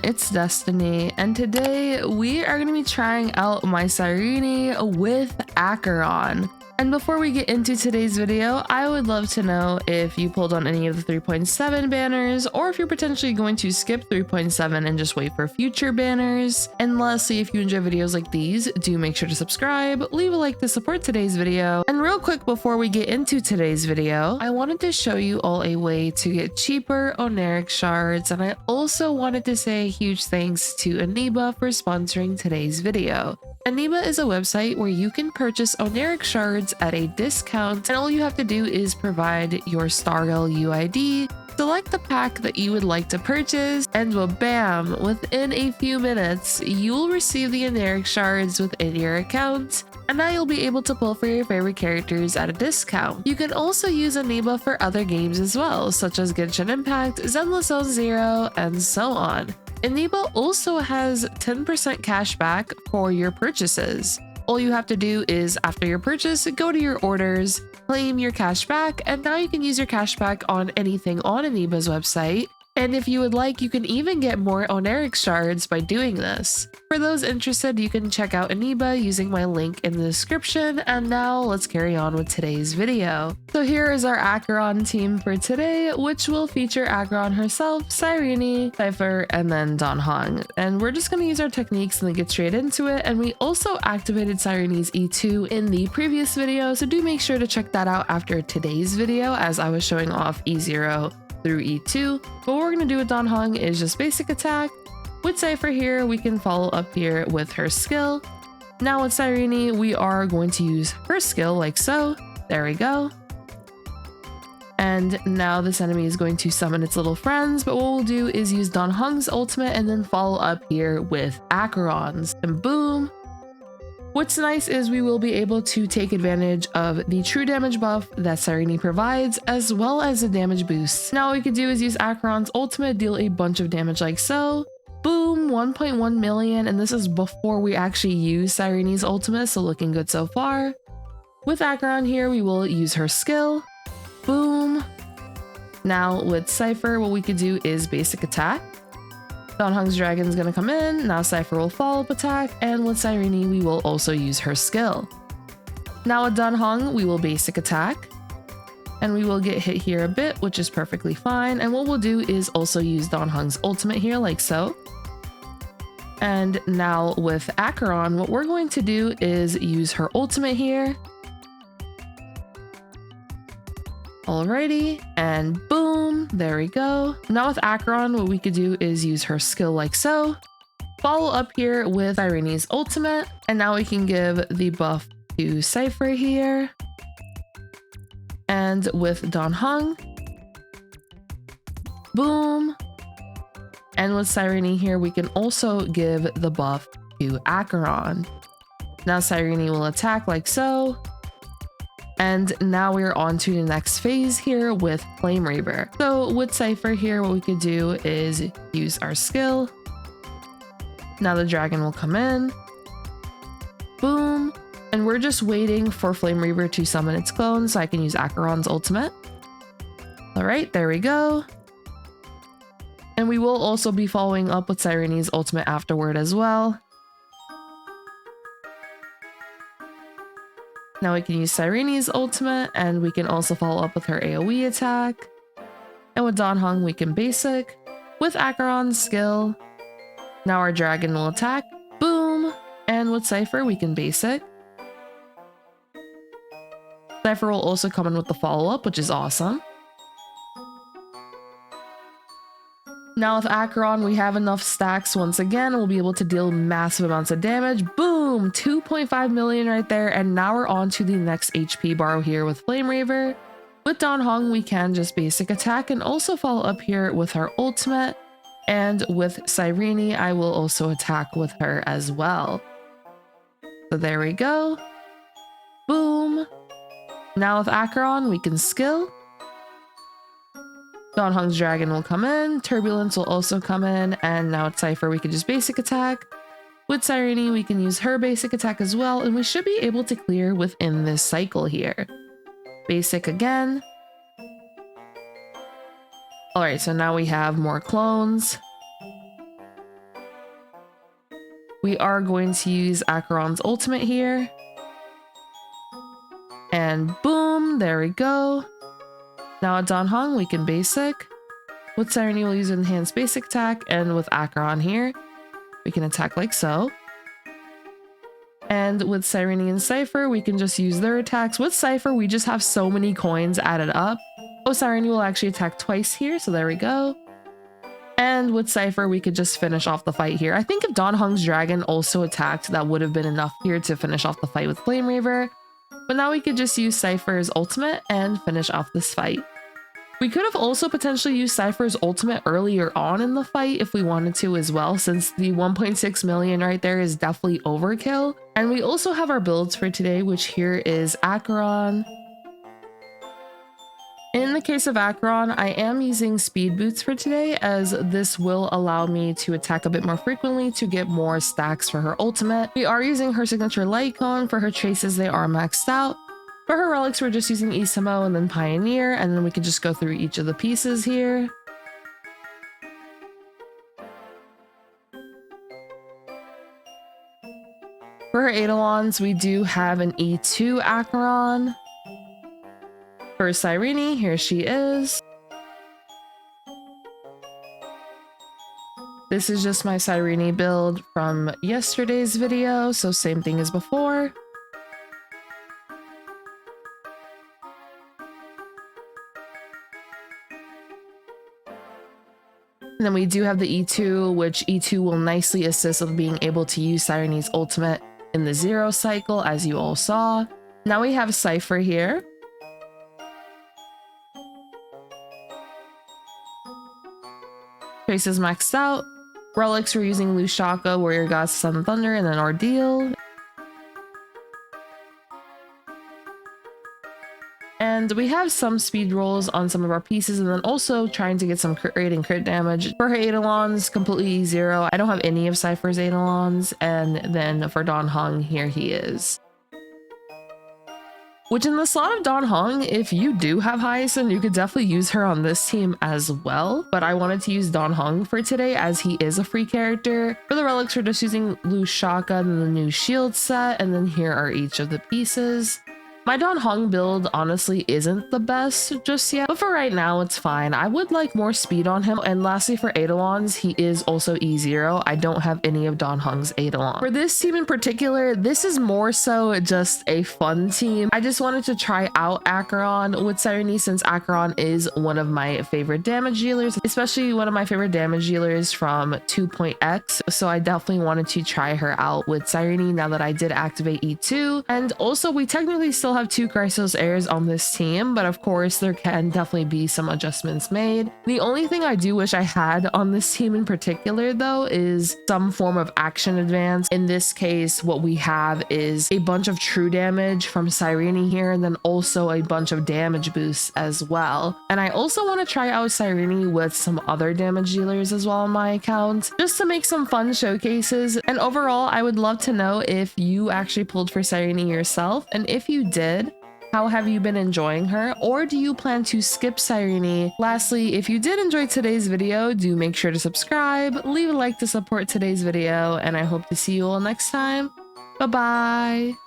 it's Destiny, and today we are going to be trying out my Cyrene with Acheron. And before we get into today's video, I would love to know if you pulled on any of the 3.7 banners, or if you're potentially going to skip 3.7 and just wait for future banners. And lastly, if you enjoy videos like these, do make sure to subscribe, leave a like to support today's video. And real quick before we get into today's video, I wanted to show you all a way to get cheaper Oneric shards, and I also wanted to say a huge thanks to Aniba for sponsoring today's video. Aniba is a website where you can purchase Oneric shards at a discount, and all you have to do is provide your Star Rail UID, select the pack that you would like to purchase, and bam, within a few minutes, you will receive the Oneric shards within your account, and now you'll be able to pull for your favorite characters at a discount. You can also use Aniba for other games as well, such as Genshin Impact, Zenless Zone Zero, and so on. Aniba also has 10% cash back for your purchases. All you have to do is, after your purchase, go to your orders, claim your cash back, and now you can use your cash back on anything on Aniba's website. And if you would like, you can even get more Oneric shards by doing this. For those interested, you can check out Aniba using my link in the description. And now let's carry on with today's video. So here is our Acheron team for today, which will feature Acheron herself, Cyrene, Cipher, and then Dan Heng. And we're just going to use our techniques and then get straight into it. And we also activated Cyrene's E2 in the previous video, so do make sure to check that out after today's video, as I was showing off E0 through E2. But what we're going to do with Dan Heng is just basic attack. With Cipher here, we can follow up here with her skill. Now with Cyrene, we are going to use her skill like so. There we go. And now this enemy is going to summon its little friends, but what we'll do is use Dan Heng's ultimate and then follow up here with Acheron's, and boom. What's nice is we will be able to take advantage of the true damage buff that Cyrene provides, as well as the damage boosts. Now what we could do is use Acheron's ultimate, deal a bunch of damage like so. Boom, 1.1 million, and this is before we actually use Cyrene's ultimate, so looking good so far. With Acheron here, we will use her skill. Boom. Now with Cipher, what we could do is basic attack. Dan Heng's dragon is going to come in, now Cipher will follow up attack, and with Cyrene we will also use her skill. Now with Dan Heng, we will basic attack, and we will get hit here a bit, which is perfectly fine, and what we'll do is also use Dan Heng's ultimate here like so. And now with Acheron, what we're going to do is use her ultimate here. Alrighty, and boom, there we go. Now with Acheron, what we could do is use her skill like so. Follow up here with Cyrene's ultimate, and now we can give the buff to Cipher here. And with Dan Heng, boom. And with Cyrene here, we can also give the buff to Acheron. Now Cyrene will attack like so. And now we're on to the next phase here with Flame Reaver. So with Cipher here, what we could do is use our skill. Now the dragon will come in. Boom. And we're just waiting for Flame Reaver to summon its clone so I can use Acheron's ultimate. All right, there we go. And we will also be following up with Cyrene's ultimate afterward as well. Now we can use Cyrene's ultimate, and we can also follow up with her AoE attack. And with Dan Heng, we can basic. With Acheron's skill, now our dragon will attack. Boom! And with Cipher, we can basic. Cipher will also come in with the follow-up, which is awesome. Now with Acheron, we have enough stacks once again. We'll be able to deal massive amounts of damage. Boom! 2.5 million right there. And now we're on to the next HP bar here with Flame Reaver. With Dan Heng, we can just basic attack and also follow up here with her ultimate. And with Cyrene, I will also attack with her as well. So there we go. Boom! Now with Acheron, we can skill. Dan Heng's dragon will come in, Turbulence will also come in, and now with Cipher we can just basic attack. With Cyrene we can use her basic attack as well, and we should be able to clear within this cycle here. Basic again. Alright, so now we have more clones. We are going to use Acheron's ultimate here. And boom, there we go. Now at Dan Heng, we can basic. With Cyrene, we'll use enhanced basic attack, and with Acheron here, we can attack like so. And with Cyrene and Cipher, we can just use their attacks. With Cipher, we just have so many coins added up. Oh, Cyrene will actually attack twice here, so there we go. And with Cipher, we could just finish off the fight here. I think if Dan Heng's dragon also attacked, that would have been enough here to finish off the fight with Flame Reaver. But now we could just use Cipher's ultimate and finish off this fight. We could have also potentially used Cipher's ultimate earlier on in the fight if we wanted to as well, since the 1.6 million right there is definitely overkill. And we also have our builds for today, which here is Acheron. In the case of Acheron, I am using speed boots for today, as this will allow me to attack a bit more frequently to get more stacks for her ultimate. We are using her signature light cone. For her traces, they are maxed out. For her relics, we're just using Isamo and then Pioneer, and then we can just go through each of the pieces here. For her Eidolons, we do have an E2 Acheron. For Cyrene, here she is. This is just my Cyrene build from yesterday's video, so same thing as before. And then we do have the E2, which E2 will nicely assist with being able to use Cyrene's ultimate in the 0 cycle, as you all saw. Now we have Cipher here. Traces maxed out. Relics, we're using Lushaka, Warrior Gods, Sun and Thunder, and then Ordeal. And we have some speed rolls on some of our pieces, and then also trying to get some crit rate and crit damage. For her Eidolons, completely 0. I don't have any of Cipher's Eidolons. And then for Dan Heng, here he is. Which in the slot of Dan Heng, if you do have Hyacinth, you could definitely use her on this team as well. But I wanted to use Dan Heng for today as he is a free character. For the relics, we're just using Lushaka and the new shield set. And then here are each of the pieces. My Dan Heng build honestly isn't the best just yet, but for right now it's fine. I would like more speed on him. And lastly, for Eidolons, he is also E0. I don't have any of Dan Heng's Eidolon. For this team in particular, this is more so just a fun team. I just wanted to try out Acheron with Cyrene, since Acheron is one of my favorite damage dealers, especially one of my favorite damage dealers from 2.x. So I definitely wanted to try her out with Cyrene now that I did activate E2. And also we technically still have 2 Chrysos Heirs on this team, but of course there can definitely be some adjustments made. The only thing I do wish I had on this team in particular though is some form of action advance. In this case, what we have is a bunch of true damage from Cyrene here, and then also a bunch of damage boosts as well. And I also want to try out Cyrene with some other damage dealers as well on my account, just to make some fun showcases. And overall, I would love to know if you actually pulled for Cyrene yourself, and if you did, how have you been enjoying her, or do you plan to skip Cyrene? Lastly, if you did enjoy today's video, do make sure to subscribe, leave a like to support today's video, and I hope to see you all next time. Bye bye.